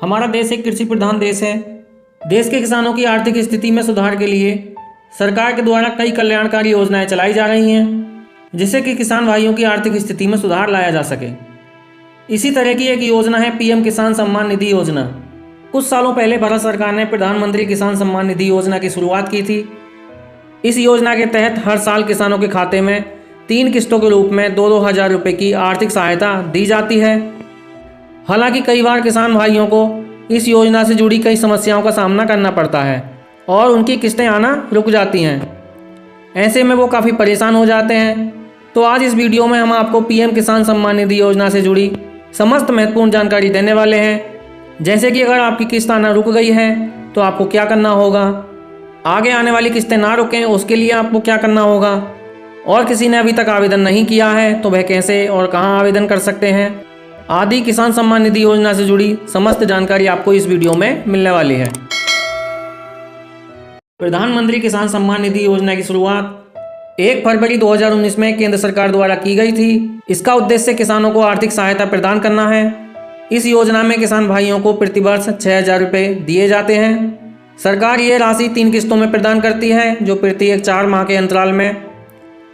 हमारा देश एक कृषि प्रधान देश है। देश के किसानों की आर्थिक स्थिति में सुधार के लिए सरकार के द्वारा कई कल्याणकारी योजनाएं चलाई जा रही हैं, जिससे कि किसान भाइयों की आर्थिक स्थिति में सुधार लाया जा सके। इसी तरह की एक योजना है पीएम किसान सम्मान निधि योजना। कुछ सालों पहले भारत सरकार ने प्रधानमंत्री किसान सम्मान निधि योजना की शुरुआत की थी। इस योजना के तहत हर साल किसानों के खाते में 3 किस्तों के रूप में 2-2 हज़ार रुपये की आर्थिक सहायता दी जाती है। हालांकि कई बार किसान भाइयों को इस योजना से जुड़ी कई समस्याओं का सामना करना पड़ता है और उनकी किस्तें आना रुक जाती हैं। ऐसे में वो काफ़ी परेशान हो जाते हैं। तो आज इस वीडियो में हम आपको पीएम किसान सम्मान निधि योजना से जुड़ी समस्त महत्वपूर्ण जानकारी देने वाले हैं। जैसे कि अगर आपकी किस्त आना रुक गई है तो आपको क्या करना होगा, आगे आने वाली किस्तें ना रुकें उसके लिए आपको क्या करना होगा, और किसी ने अभी तक आवेदन नहीं किया है तो वह कैसे और कहां आवेदन कर सकते हैं, आदि किसान सम्मान निधि योजना से जुड़ी समस्त जानकारी आपको इस वीडियो में मिलने वाली है। प्रधानमंत्री किसान सम्मान निधि योजना की शुरुआत 1 फरवरी 2019 में केंद्र सरकार द्वारा की गई थी। इसका उद्देश्य किसानों को आर्थिक सहायता प्रदान करना है। इस योजना में किसान भाइयों को प्रतिवर्ष 6,000 रुपये दिए जाते हैं। सरकार ये राशि 3 किस्तों में प्रदान करती है, जो प्रत्येक 4 माह के अंतराल में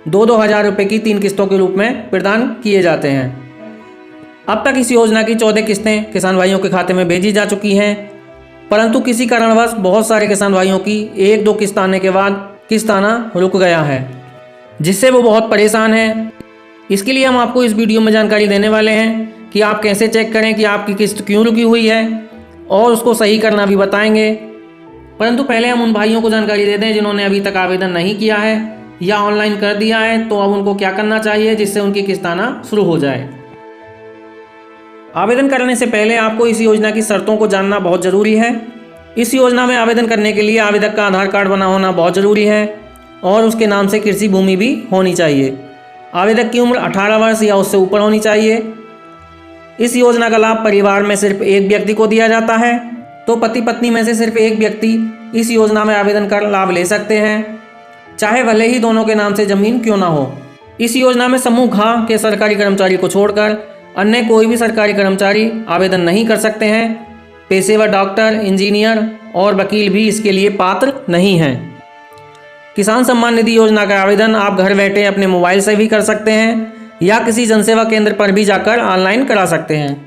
2-2 हज़ार रुपये की 3 किस्तों के रूप में प्रदान किए जाते हैं। अब तक इस योजना की 14 किस्तें किसान भाइयों के खाते में भेजी जा चुकी हैं, परंतु किसी कारणवश बहुत सारे किसान भाइयों की 1-2 किस्त आने के बाद किस्त आना रुक गया है, जिससे वो बहुत परेशान हैं। इसके लिए हम आपको इस वीडियो में जानकारी देने वाले हैं कि आप कैसे चेक करें कि आपकी किस्त क्यों रुकी हुई है, और उसको सही करना भी बताएंगे। परंतु पहले हम उन भाइयों को जानकारी दे दें जिन्होंने अभी तक आवेदन नहीं किया है या ऑनलाइन कर दिया है, तो अब उनको क्या करना चाहिए जिससे उनकी किस्त आना शुरू हो जाए। आवेदन करने से पहले आपको इस योजना की शर्तों को जानना बहुत ज़रूरी है। इस योजना में आवेदन करने के लिए आवेदक का आधार कार्ड बना होना बहुत ज़रूरी है और उसके नाम से कृषि भूमि भी होनी चाहिए। आवेदक की उम्र 18 वर्ष या उससे ऊपर होनी चाहिए। इस योजना का लाभ परिवार में सिर्फ एक व्यक्ति को दिया जाता है, तो पति पत्नी में से सिर्फ एक व्यक्ति इस योजना में आवेदन कर लाभ ले सकते हैं, चाहे भले ही दोनों के नाम से जमीन क्यों ना हो। इस योजना में समूह घ के सरकारी कर्मचारी को छोड़कर अन्य कोई भी सरकारी कर्मचारी आवेदन नहीं कर सकते हैं। पेशेवर डॉक्टर, इंजीनियर और वकील भी इसके लिए पात्र नहीं हैं। किसान सम्मान निधि योजना का आवेदन आप घर बैठे अपने मोबाइल से भी कर सकते हैं या किसी जनसेवा केंद्र पर भी जाकर ऑनलाइन करा सकते हैं।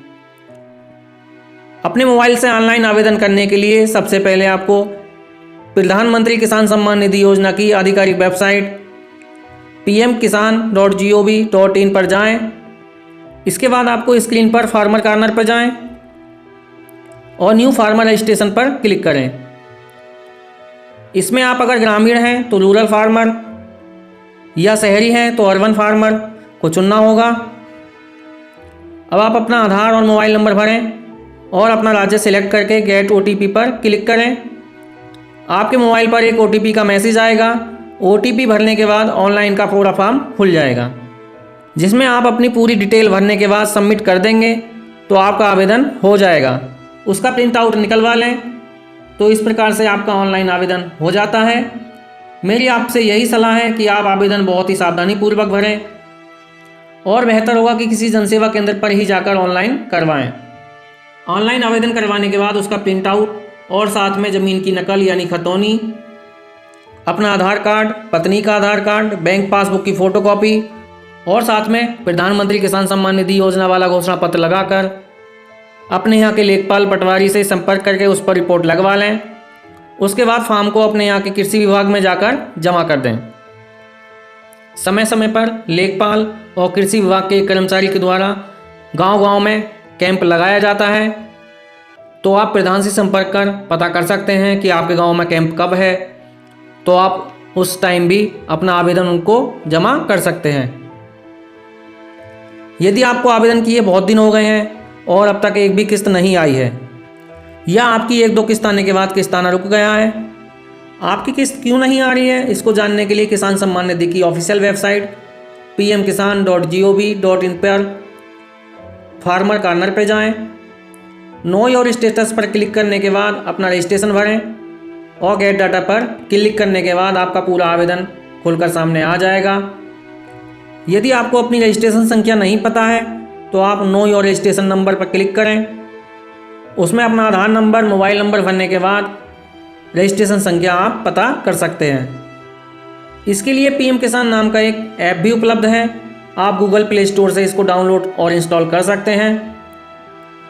अपने मोबाइल से ऑनलाइन आवेदन करने के लिए सबसे पहले आपको प्रधानमंत्री किसान सम्मान निधि योजना की आधिकारिक वेबसाइट pmkisan.gov.in पर जाएं। इसके बाद आपको स्क्रीन पर फार्मर कॉर्नर पर जाएं और न्यू फार्मर रजिस्ट्रेशन पर क्लिक करें। इसमें आप अगर ग्रामीण हैं तो रूरल फार्मर या शहरी हैं तो अर्बन फार्मर को चुनना होगा। अब आप अपना आधार और मोबाइल नंबर भरें और अपना राज्य सेलेक्ट करके गेट OTP पर क्लिक करें। आपके मोबाइल पर एक OTP का मैसेज आएगा। OTP भरने के बाद ऑनलाइन का पूरा फॉर्म खुल जाएगा, जिसमें आप अपनी पूरी डिटेल भरने के बाद सबमिट कर देंगे तो आपका आवेदन हो जाएगा। उसका प्रिंट आउट निकलवा लें। तो इस प्रकार से आपका ऑनलाइन आवेदन हो जाता है। मेरी आपसे यही सलाह है कि आप आवेदन बहुत ही सावधानीपूर्वक भरें और बेहतर होगा कि किसी जनसेवा केंद्र पर ही जाकर ऑनलाइन करवाएं। ऑनलाइन आवेदन करवाने के बाद उसका प्रिंट आउट और साथ में ज़मीन की नकल यानी खतौनी, अपना आधार कार्ड, पत्नी का आधार कार्ड, बैंक पासबुक की फ़ोटोकॉपी और साथ में प्रधानमंत्री किसान सम्मान निधि योजना वाला घोषणा पत्र लगाकर अपने यहाँ के लेखपाल पटवारी से संपर्क करके उस पर रिपोर्ट लगवा लें। उसके बाद फॉर्म को अपने यहाँ के कृषि विभाग में जाकर जमा कर दें। समय समय पर लेखपाल और कृषि विभाग के कर्मचारी के द्वारा गांव-गांव में कैंप लगाया जाता है, तो आप प्रधान से संपर्क कर पता कर सकते हैं कि आपके गांव में कैंप कब है, तो आप उस टाइम भी अपना आवेदन उनको जमा कर सकते हैं। यदि आपको आवेदन किए बहुत दिन हो गए हैं और अब तक एक भी किस्त नहीं आई है, या आपकी 1-2 किस्त आने के बाद किस्त आना रुक गया है, आपकी किस्त क्यों नहीं आ रही है, इसको जानने के लिए किसान सम्मान निधि की ऑफिशियल वेबसाइट pmkisan.gov.in पर फार्मर कॉर्नर पर जाएं। नो योर स्टेटस पर क्लिक करने के बाद अपना रजिस्ट्रेशन भरें और गेट डाटा पर क्लिक करने के बाद आपका पूरा आवेदन खुलकर सामने आ जाएगा। यदि आपको अपनी रजिस्ट्रेशन संख्या नहीं पता है तो आप नो योर रजिस्ट्रेशन नंबर पर क्लिक करें उसमें अपना आधार नंबर, मोबाइल नंबर भरने के बाद रजिस्ट्रेशन संख्या आप पता कर सकते हैं। इसके लिए पीएम किसान नाम का एक ऐप भी उपलब्ध है। आप गूगल प्ले स्टोर से इसको डाउनलोड और इंस्टॉल कर सकते हैं।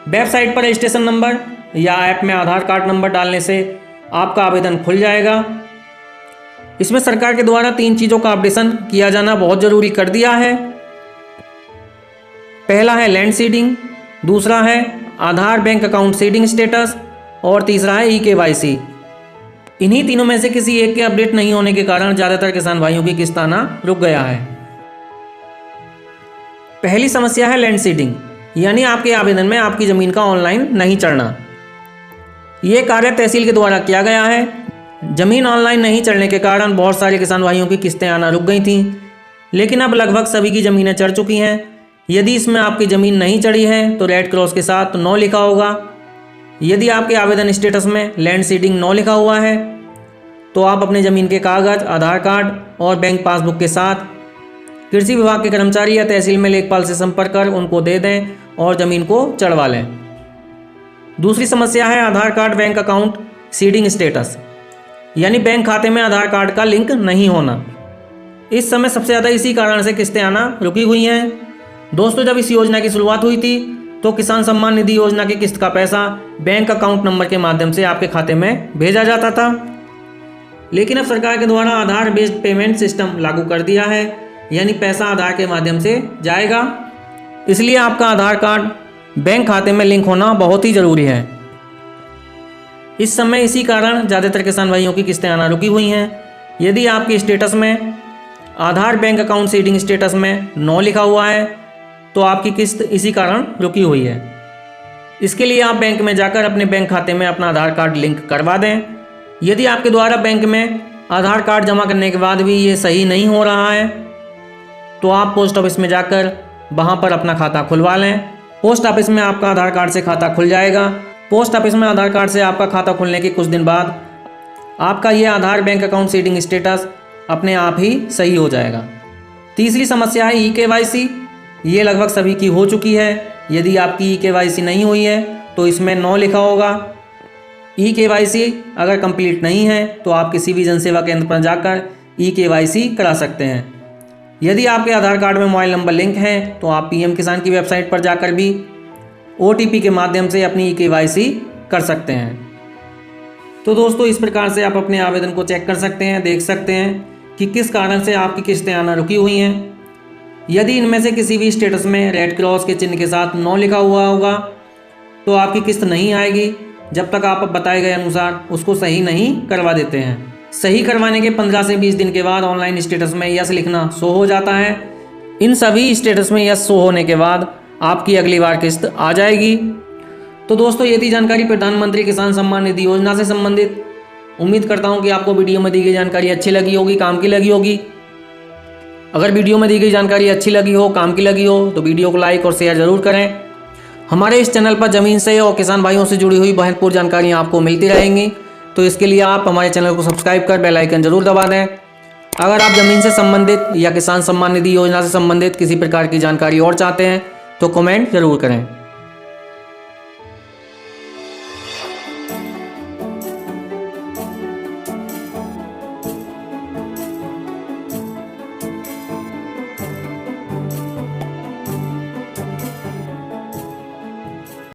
वेबसाइट पर रजिस्ट्रेशन नंबर या ऐप में आधार कार्ड नंबर डालने से आपका आवेदन खुल जाएगा। इसमें सरकार के द्वारा 3 चीज़ों का अपडेशन किया जाना बहुत ज़रूरी कर दिया है। पहला है लैंड सीडिंग, दूसरा है आधार बैंक अकाउंट सीडिंग स्टेटस और तीसरा है eKYC। इन्हीं तीनों में से किसी एक के अपडेट नहीं होने के कारण ज़्यादातर किसान भाइयों की किस्त आना रुक गया है। पहली समस्या है लैंड सीडिंग, यानी आपके आवेदन में आपकी ज़मीन का ऑनलाइन नहीं चढ़ना। ये कार्य तहसील के द्वारा किया गया है। ज़मीन ऑनलाइन नहीं चढ़ने के कारण बहुत सारे किसान भाइयों की किस्तें आना रुक गई थीं, लेकिन अब लगभग सभी की ज़मीनें चढ़ चुकी हैं। यदि इसमें आपकी ज़मीन नहीं चढ़ी है तो रेड क्रॉस के साथ नो लिखा होगा। यदि आपके आवेदन स्टेटस में लैंड सीडिंग नो लिखा हुआ है तो आप अपने ज़मीन के कागज़, आधार कार्ड और बैंक पासबुक के साथ कृषि विभाग के कर्मचारी या तहसील में लेखपाल से संपर्क कर उनको दे दें और ज़मीन को चढ़वा लें। दूसरी समस्या है Aadhaar card bank account seeding status, यानी बैंक खाते में आधार कार्ड का लिंक नहीं होना। इस समय सबसे ज़्यादा इसी कारण से किस्तें आना रुकी हुई हैं। दोस्तों, जब इस योजना की शुरुआत हुई थी तो किसान सम्मान निधि योजना की किस्त का पैसा बैंक अकाउंट नंबर के माध्यम से आपके खाते में भेजा जाता था, लेकिन अब सरकार के द्वारा आधार बेस्ड पेमेंट सिस्टम लागू कर दिया है, यानी पैसा आधार के माध्यम से जाएगा। इसलिए आपका आधार कार्ड बैंक खाते में लिंक होना बहुत ही ज़रूरी है। इस समय इसी कारण ज़्यादातर किसान भाइयों की किस्तें आना रुकी हुई हैं। यदि आपके स्टेटस में आधार बैंक अकाउंट सीडिंग स्टेटस में नो लिखा हुआ है तो आपकी किस्त इसी कारण रुकी हुई है। इसके लिए आप बैंक में जाकर अपने बैंक खाते में अपना आधार कार्ड लिंक करवा दें। यदि आपके द्वारा बैंक में आधार कार्ड जमा करने के बाद भी ये सही नहीं हो रहा है तो आप पोस्ट ऑफिस में जाकर वहाँ पर अपना खाता खुलवा लें। पोस्ट ऑफिस में आपका आधार कार्ड से खाता खुल जाएगा। पोस्ट ऑफिस में आधार कार्ड से आपका खाता खुलने के कुछ दिन बाद आपका ये आधार बैंक अकाउंट सीडिंग स्टेटस अपने आप ही सही हो जाएगा। तीसरी समस्या है eKYC। ये लगभग सभी की हो चुकी है। यदि आपकी eKYC नहीं हुई है तो इसमें नो लिखा होगा। eKYC अगर कंप्लीट नहीं है तो आप किसी भी जन सेवा केंद्र पर जाकर eKYC करा सकते हैं। यदि आपके आधार कार्ड में मोबाइल नंबर लिंक है तो आप पीएम किसान की वेबसाइट पर जाकर भी OTP के माध्यम से अपनी eKYC कर सकते हैं। तो दोस्तों, इस प्रकार से आप अपने आवेदन को चेक कर सकते हैं, देख सकते हैं कि किस कारण से आपकी किस्तें आना रुकी हुई हैं। यदि इनमें से किसी भी स्टेटस में रेड क्रॉस के चिन्ह के साथ नो लिखा हुआ होगा तो आपकी किस्त नहीं आएगी जब तक आप बताए गए अनुसार उसको सही नहीं करवा देते हैं। सही करवाने के 15 से 20 दिन के बाद ऑनलाइन स्टेटस में यस लिखना शो हो जाता है। इन सभी स्टेटस में यस शो होने के बाद आपकी अगली बार किस्त आ जाएगी। तो दोस्तों, ये थी जानकारी प्रधानमंत्री किसान सम्मान निधि योजना से संबंधित। उम्मीद करता हूँ कि आपको वीडियो में दी गई जानकारी अच्छी लगी होगी, काम की लगी होगी। अगर वीडियो में दी गई जानकारी अच्छी लगी हो, काम की लगी हो तो वीडियो को लाइक और शेयर ज़रूर करें। हमारे इस चैनल पर ज़मीन से और किसान भाइयों से जुड़ी हुई महत्वपूर्ण जानकारियाँ आपको मिलती रहेंगी, तो इसके लिए आप हमारे चैनल को सब्सक्राइब कर बेल आइकन जरूर दबा दें। अगर आप ज़मीन से संबंधित या किसान सम्मान निधि योजना से संबंधित किसी प्रकार की जानकारी और चाहते हैं तो कमेंट जरूर करें।